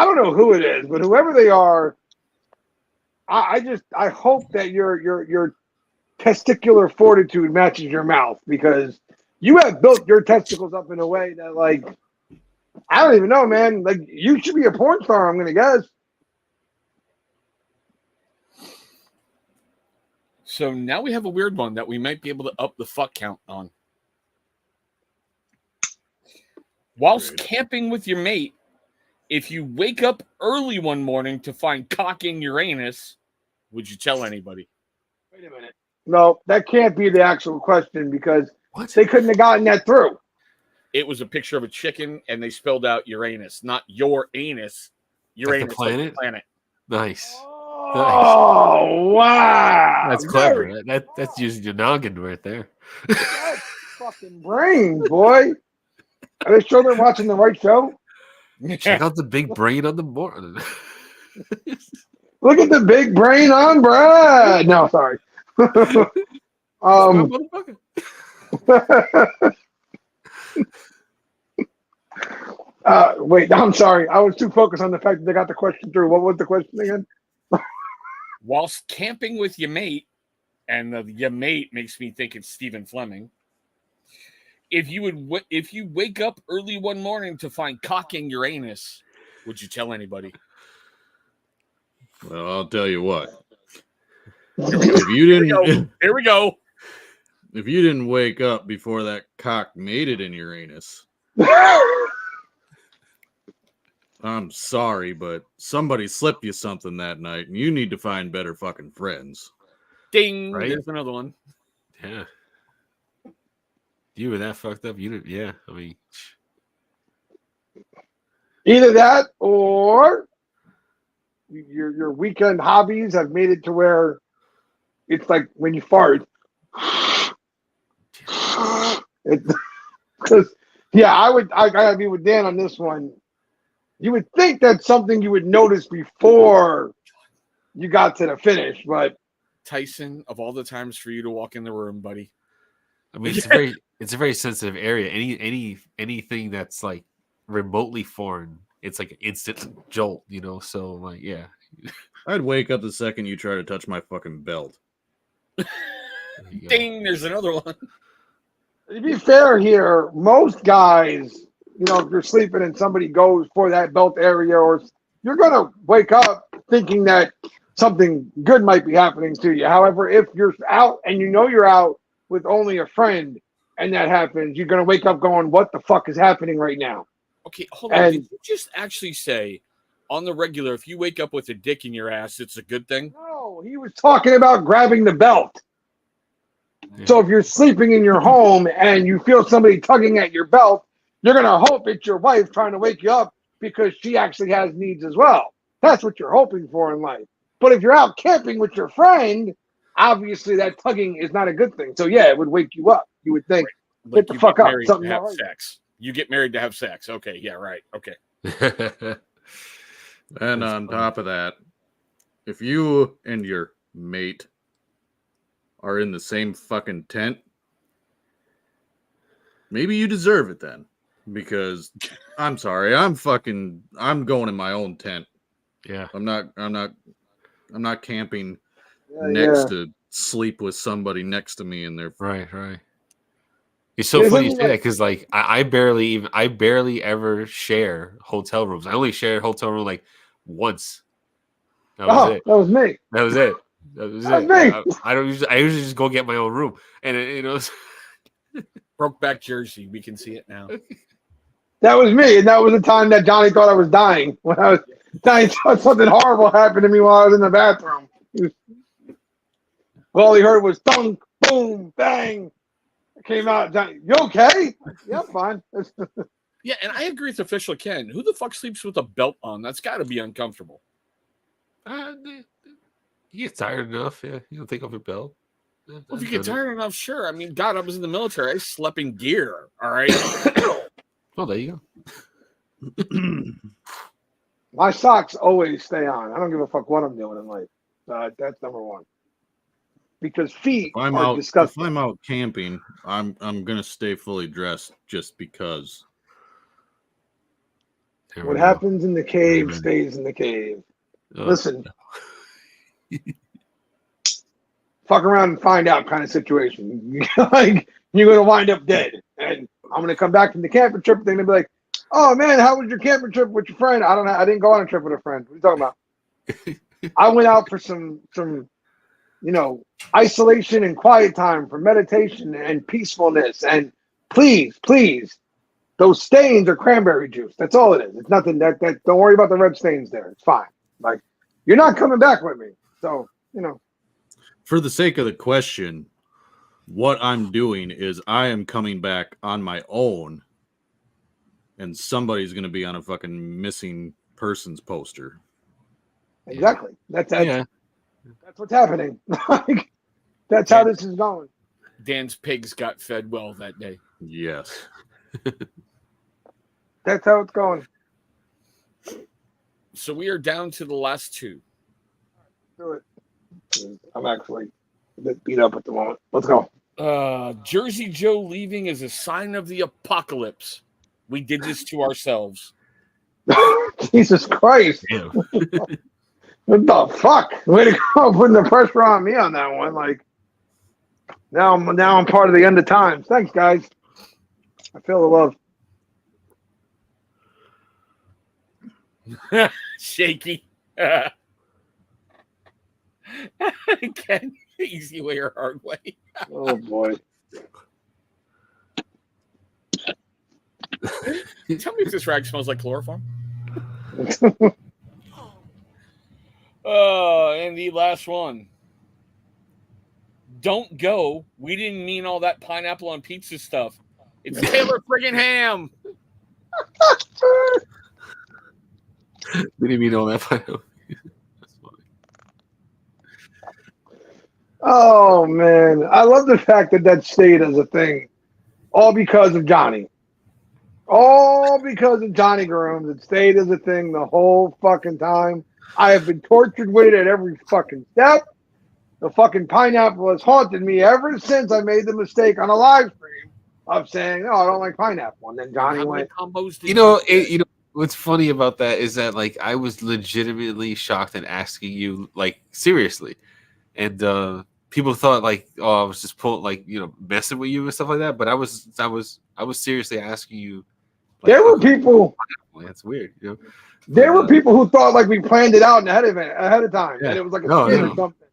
don't know who it is, but whoever they are, I hope that your testicular fortitude matches your mouth, because you have built your testicles up in a way that, like, I don't even know, man. Like, you should be a porn star, I'm gonna guess. So now we have a weird one that we might be able to up the fuck count on. Whilst camping with your mate, if you wake up early one morning to find cock in Uranus, would you tell anybody? Wait a minute. No, that can't be the actual question, because What? they couldn't have gotten that through. It was a picture of a chicken, and they spelled out Uranus, not your anus. Uranus, the planet? like the planet. Nice. Oh, wow. That's clever. That's using your noggin right there. That's fucking brain, boy. Are they sure they're watching the right show? Check out the big brain on the board. Look at the big brain on Brad. No, sorry. Wait, I'm sorry. I was too focused on the fact that they got the question through. What was the question again? Whilst camping with your mate, and your mate makes me think it's Stephen Fleming. If you wake up early one morning to find cock in Uranus, would you tell anybody? Well, I'll tell you what. If you didn't, here we go. If you didn't wake up before that cock made it in Uranus, I'm sorry, but somebody slipped you something that night, and you need to find better fucking friends. Ding! Right? There's another one. Yeah. You were that fucked up. You didn't. Yeah. I mean, either that or your weekend hobbies have made it to where it's like when you fart. Because I gotta be with Dan on this one. You would think that's something you would notice before you got to the finish. But Tyson, of all the times for you to walk in the room, buddy. I mean, it's a very sensitive area. Anything that's like remotely foreign, it's like an instant jolt, you know. So like, yeah, I'd wake up the second you try to touch my fucking belt. there you go. Ding, there's another one. to be fair here, most guys, you know, if you're sleeping and somebody goes for that belt area, or you're gonna wake up thinking that something good might be happening to you. However, if you're out and you know you're out with only a friend and that happens, you're gonna wake up going, "What the fuck is happening right now?" Okay, hold on. Did you just actually say on the regular, if you wake up with a dick in your ass, it's a good thing? No, he was talking about grabbing the belt. Yeah. So if you're sleeping in your home and you feel somebody tugging at your belt, you're going to hope it's your wife trying to wake you up because she actually has needs as well. That's what you're hoping for in life. But if you're out camping with your friend, obviously that tugging is not a good thing. So yeah, it would wake you up. You would think, Like get the you fuck get up. married Something to have not right. sex. You get married to have sex. Okay, yeah, right. Okay. And on top of that, if you and your mate are in the same fucking tent, maybe you deserve it then. Because I'm sorry, I'm going in my own tent. Yeah. I'm not camping Yeah, next yeah. to sleep with somebody next to me in their Right. It's so Isn't funny you it say that like- because like I barely ever share hotel rooms. I only shared hotel room like once. That was it. That was me. That was it. That was That's it. me. I usually just go get my own room, and you know. Brokeback Jersey. We can see it now. That was me. And that was the time that Johnny thought I was dying. When I was dying, thought something horrible happened to me while I was in the bathroom. All he heard was thunk, boom, bang. I came out. Johnny, you okay? Yeah, fine. Yeah, and I agree with official Ken. Who the fuck sleeps with a belt on? That's got to be uncomfortable. You get tired enough, yeah. You don't take off your belt. Well, if you get tired enough, sure. I mean, God, I was in the military. I slept in gear. All right. Oh, there you go. My socks always stay on. I don't give a fuck what I'm doing in life. That's number one. Because feet are disgusting. If I'm out camping, I'm gonna stay fully dressed just because. There we What go. happens in the cave Amen. stays in the cave. Oh, Listen. Fuck around and find out kind of situation. Like, you're going to wind up dead. And I'm going to come back from the camping trip. They're going to be like, "Oh, man, how was your camping trip with your friend?" I don't know. I didn't go on a trip with a friend. What are you talking about? I went out for some, isolation and quiet time, for meditation and peacefulness. And please, those stains are cranberry juice. That's all it is. It's nothing. That don't worry about the red stains there. It's fine. Like, you're not coming back with me. So, For the sake of the question, what I'm doing is I am coming back on my own, and somebody's going to be on a fucking missing persons poster. exactly. That's yeah. That's what's happening. Like, that's how this is going. Dan's pigs got fed well that day. Yes. That's how it's going. So we are down to the last two. Do it. I'm actually a bit beat up at the moment. Let's go. Jersey Joe leaving is a sign of the apocalypse. We did this to ourselves. Jesus Christ. Damn. What the fuck? Way to go, putting the pressure on me on that one. Like, now I'm part of the end of times. Thanks, guys. I feel the love. Shaky. Ken, easy way or hard way. Oh boy. Tell me if this rag smells like chloroform. And the last one. Don't go. We didn't mean all that pineapple on pizza stuff. It's Taylor friggin' Ham. Didn't even know that. That's funny. Oh man, I love the fact that stayed as a thing, all because of Johnny. All because of Johnny Grooms. It stayed as a thing the whole fucking time. I have been tortured with it at every fucking step. The fucking pineapple has haunted me ever since I made the mistake on a live stream of saying, "No, I don't like pineapple." And then Johnny How many went, combos did You know, what's funny about that is that like I was legitimately shocked and asking you like seriously, and people thought like, oh, I was just messing with you and stuff like that. But I was seriously asking you. Like, there were people. That's weird, you know. There were people who thought like we planned it out ahead of time, Yeah. and it was like a No, skit no. or something.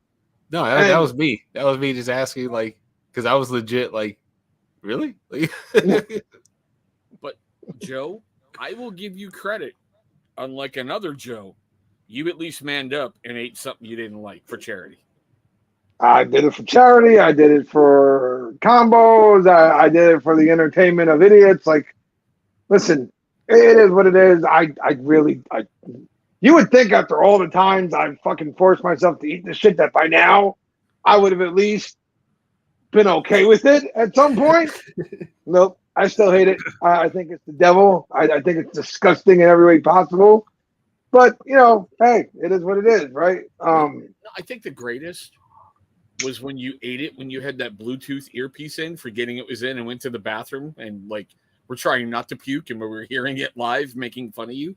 No, that was me. That was me just asking, like, because I was legit, like, really? Like, But Joe, I will give you credit. Unlike another Joe, you at least manned up and ate something you didn't like for charity. I did it for charity. I did it for combos. I did it for the entertainment of idiots. Like, listen, it is what it is. You would think after all the times I've fucking forced myself to eat this shit that by now I would have at least been okay with it at some point. Nope. I still hate it. I think it's the devil. I think it's disgusting in every way possible. But, hey, it is what it is, right? I think the greatest was when you ate it, when you had that Bluetooth earpiece in, forgetting it was in, and went to the bathroom and, like, we're trying not to puke and we were hearing it live, making fun of you.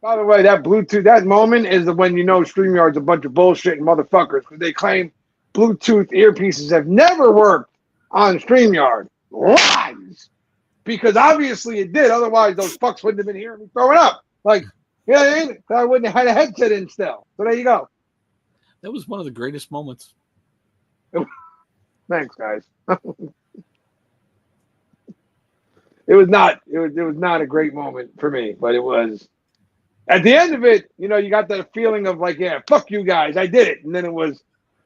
By the way, that Bluetooth, that moment is when StreamYard's a bunch of bullshit and motherfuckers because they claim Bluetooth earpieces have never worked on StreamYard. Lies! Because obviously it did. Otherwise, those fucks wouldn't have been hearing me throwing up. Like, you know what I mean? I wouldn't have had a headset in still. So there you go. That was one of the greatest moments. Thanks, guys. It was not a great moment for me, but it was. At the end of it, you got that feeling of like, yeah, fuck you guys, I did it, and then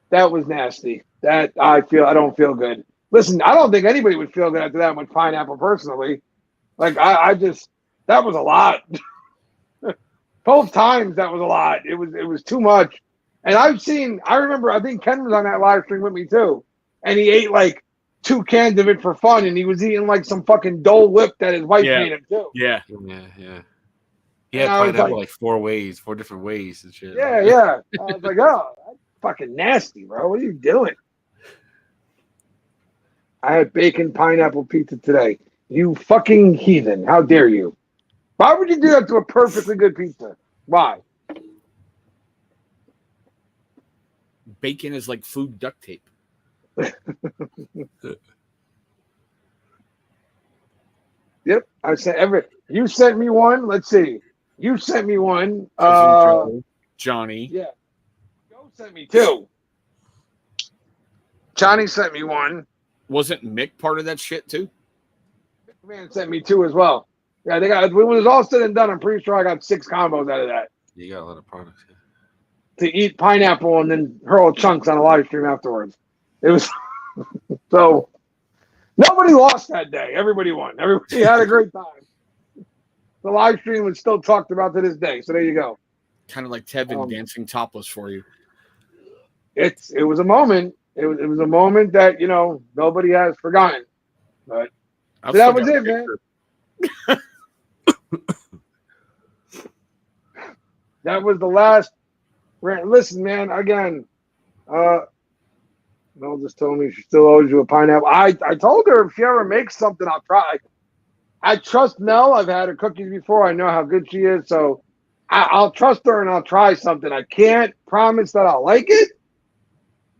that was nasty. That I don't feel good. Listen, I don't think anybody would feel good after that much pineapple personally. Like I just that was a lot. Both times that was a lot. It was too much. And I remember, I think Ken was on that live stream with me too, and he ate like 2 cans of it for fun, and he was eating like some fucking Dole Whip that his wife made him too. Yeah. He had pineapple like 4 different ways and shit. Yeah. I was like, oh, that's fucking nasty, bro. What are you doing? I had bacon pineapple pizza today. You fucking heathen. How dare you? Why would you do that to a perfectly good pizza? Why? Bacon is like food duct tape. Yep. You sent me one. Let's see. You sent me one. Johnny. Yeah. Joe sent me 2. Johnny sent me one. Wasn't Mick part of that shit too? Man sent me 2 as well. Yeah, when it was all said and done, I'm pretty sure I got 6 combos out of that. You got a lot of products. Yeah. To eat pineapple and then hurl chunks on a live stream afterwards. It was so nobody lost that day. Everybody won. Everybody had a great time. The live stream was still talked about to this day. So there you go. Kind of like Tevin dancing topless for you. It was a moment. It was a moment that nobody has forgotten. But so that was it, man. That was the last rant. Listen, man. Again, Mel just told me she still owes you a pineapple. I told her if she ever makes something, I'll try. I trust Mel. I've had her cookies before. I know how good she is. So I'll trust her and I'll try something. I can't promise that I'll like it,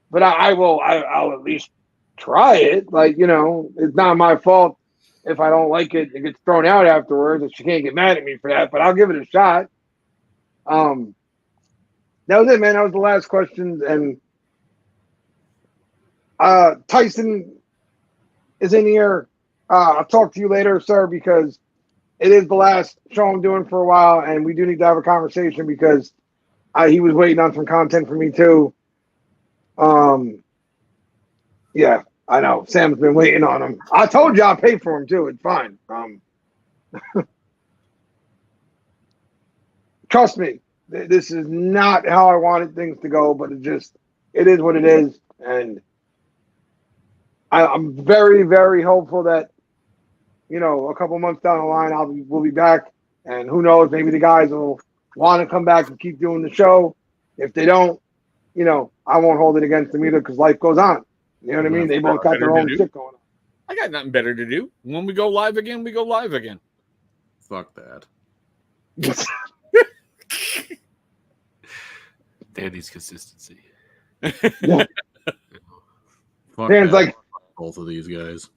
but I will. I'll at least try it. Like, it's not my fault if I don't like it. It gets thrown out afterwards, and she can't get mad at me for that. But I'll give it a shot. That was it, man. That was the last question. And Tyson is in here. I'll talk to you later, sir, because it is the last show I'm doing for a while, and we do need to have a conversation because he was waiting on some content for me too. Yeah, I know. Sam's been waiting on him. I told you I'll pay for him too. It's fine. Trust me, this is not how I wanted things to go, but it is what it is, and I'm very, very hopeful that a couple months down the line we'll be back, and who knows, maybe the guys will want to come back and keep doing the show. If they don't, you know, I won't hold it against them either because life goes on. You know what I mean? They both got their own shit going on. I got nothing better to do. When we go live again, we go live again. Fuck that. Danny's consistency. Yeah. Fuck Dan's that. like, Both of these guys.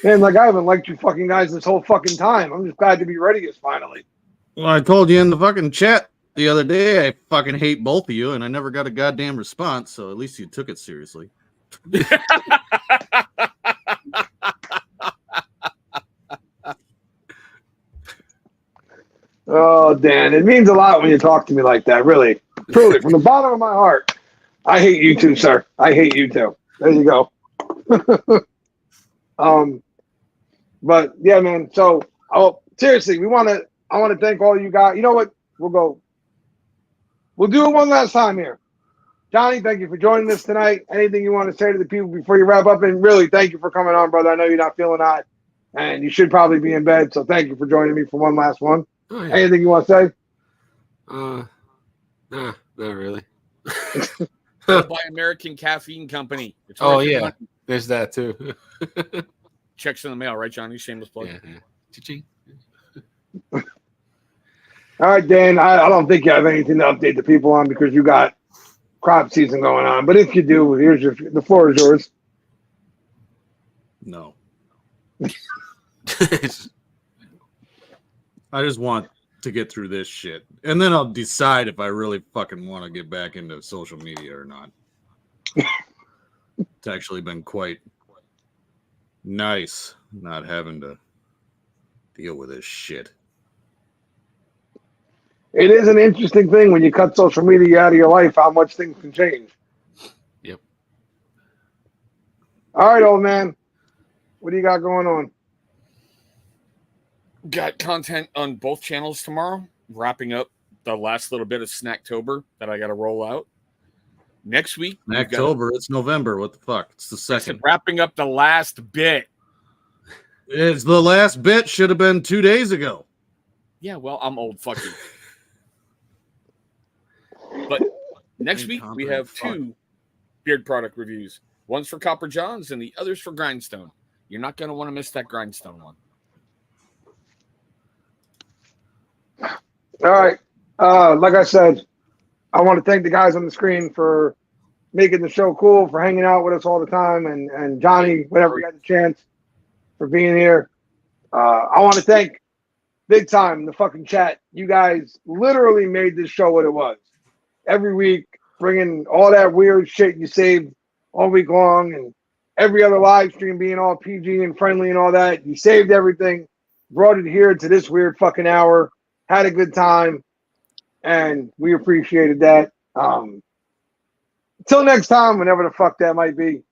man, like I haven't liked you fucking guys this whole fucking time. I'm just glad to be ready finally. Well, I told you in the fucking chat the other day I fucking hate both of you, and I never got a goddamn response, so at least you took it seriously. Oh, Dan, it means a lot when you talk to me like that, really. Truly, from the bottom of my heart. I hate you too, sir. I hate you too. There you go. But yeah, man. So, seriously, I want to thank all you guys. You know what? We'll do it one last time here. Johnny, thank you for joining us tonight. Anything you want to say to the people before you wrap up? And really, thank you for coming on, brother. I know you're not feeling hot, and you should probably be in bed. So thank you for joining me for one last one. Oh, yeah. Anything you want to say? Nah, not really. Buy American Caffeine Company. It's Oh worth your yeah, money. there's that too. Checks in the mail, right, Johnny? Shameless plug. Yeah, yeah. Cha-ching. All right, Dan. I don't think you have anything to update the people on because you got crop season going on. But if you do, the floor is yours. No. I just want to get through this shit. And then I'll decide if I really fucking want to get back into social media or not. It's actually been quite nice not having to deal with this shit. It is an interesting thing when you cut social media out of your life, how much things can change. Yep. All right, old man. What do you got going on? Got content on both channels tomorrow. Wrapping up the last little bit of Snacktober that I got to roll out. Next week, October, it's November. What the fuck? It's the second. Wrapping up the last bit. It's the last bit. Should have been 2 days ago. Yeah, well, I'm old, fuck you. But next week we have two beard product reviews. One's for Copper Johns and the other's for Grindstone. You're not going to want to miss that Grindstone one. All right. Like I said, I want to thank the guys on the screen for making the show cool, for hanging out with us all the time, and Johnny, whenever you got the chance, for being here. I want to thank big time the fucking chat. You guys literally made this show what it was. Every week, bringing all that weird shit you saved all week long, and every other live stream being all PG and friendly and all that. You saved everything, brought it here to this weird fucking hour, had a good time, and we appreciated that. Until next time, whenever the fuck that might be,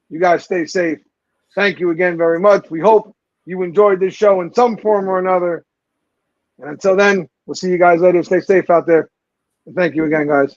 you guys stay safe. Thank you again very much. We hope you enjoyed this show in some form or another. And until then, we'll see you guys later. Stay safe out there. And thank you again, guys.